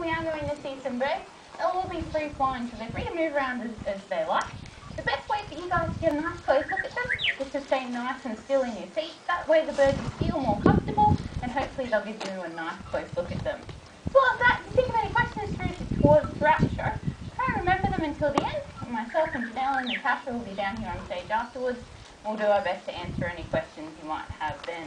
we are going to see some birds. They'll all be free flying, so they're free to move around as they like. The best way for you guys to get a nice close look at them is to stay nice and still in your seat. That way the birds will feel more comfortable, and hopefully they'll give you a nice close look at them. As well as that, if you think of any questions throughout the show, try and remember them until the end. Myself and Janelle and Natasha will be down here on stage afterwards. We'll do our best to answer any questions you might have then.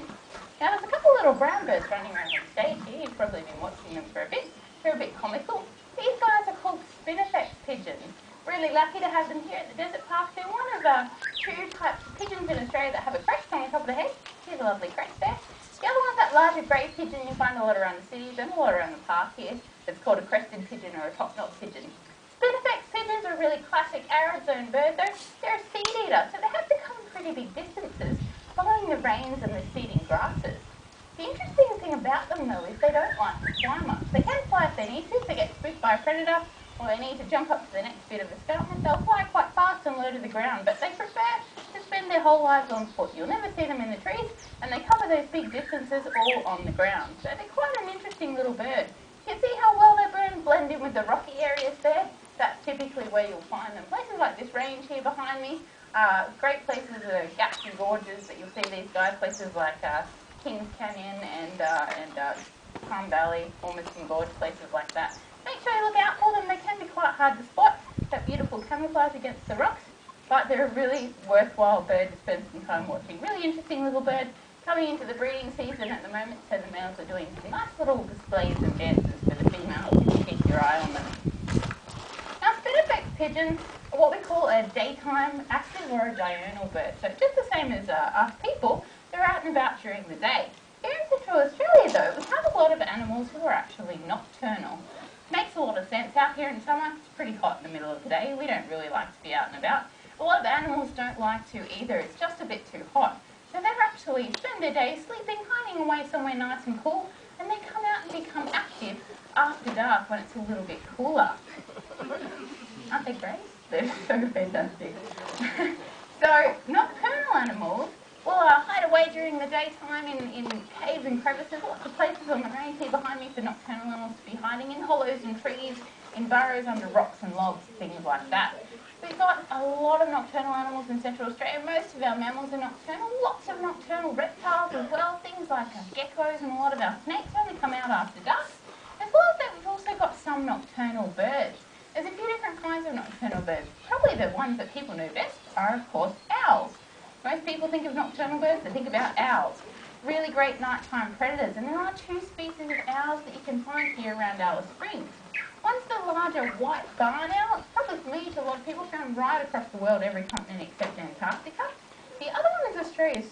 Now, there's a couple of little brown birds running around on stage here. You've probably been watching them for a bit. They're a bit comical. These guys are called spinifex pigeons. Really lucky to have them here at the Desert Park. They're one of two types of pigeons in Australia that have a crest on the top of the head. Here's a lovely crest there. The other one's that larger grey pigeon you find a lot around the cities and a lot around the park here. It's called a crested pigeon or a top-knot pigeon. Spinifex pigeons are a really classic arid zone bird though. They're a seed eater, so they have to come pretty big distances, following the rains and the seeding grasses. The interesting thing about them though is they don't like to fly much. They can fly if they need to, if they get spooked by a predator, or they need to jump up to the next bit of escarpment. They'll fly quite fast and low to the ground, but they prefer to spend their whole lives on foot. You'll never see them in the trees, and they cover those big distances all on the ground. So they're quite an interesting little bird. You can see how well they blend in with the rocky areas there. That's typically where you'll find them. Places like this range here behind me, great places are gaps and gorges that you'll see these guys. Places like Kings Canyon and Palm Valley, Ormiston Gorge, places like that. Make sure you look out for them. They can be quite hard to spot. That beautiful camouflage against the rocks, but they're a really worthwhile bird to spend some time watching. Really interesting little bird. Coming into the breeding season at the moment, so the males are doing some nice little displays and dances for the females if you keep your eye on them. Now, spinifex pigeons are what we call a daytime active or a diurnal bird. So just the same as us people, they're out and about during the day. Here in Central Australia though, we have a lot of animals who are actually nocturnal. Makes a lot of sense. Out here in summer, it's pretty hot in the middle of the day. We don't really like to be out and about. A lot of animals don't like to either. It's just a bit too hot. So they actually spend their day sleeping, hiding away somewhere nice and cool, and they come out and become active after dark when it's a little bit cooler. Aren't they great? They're so fantastic. So nocturnal animals will hide away during the daytime in caves and crevices. Lots of places on the range here behind me for nocturnal animals to be hiding, in hollows and trees, in burrows under rocks and logs, things like that. We've got a lot of nocturnal animals in Central Australia. Most of our mammals are nocturnal. Lots of nocturnal reptiles as well. Things like geckos and a lot of our snakes only come out after dusk. As well as that, we've also got some nocturnal birds. There's a few different kinds of nocturnal birds. Probably the ones that people know best are, of course, owls. Most people think of nocturnal birds, they think about owls. Really great nighttime predators, and there are two species of owls that you can find here around Alice Springs. One's the larger white barn owl. It's probably familiar to a lot of people, found right across the world, every continent except Antarctica. The other one is Australia's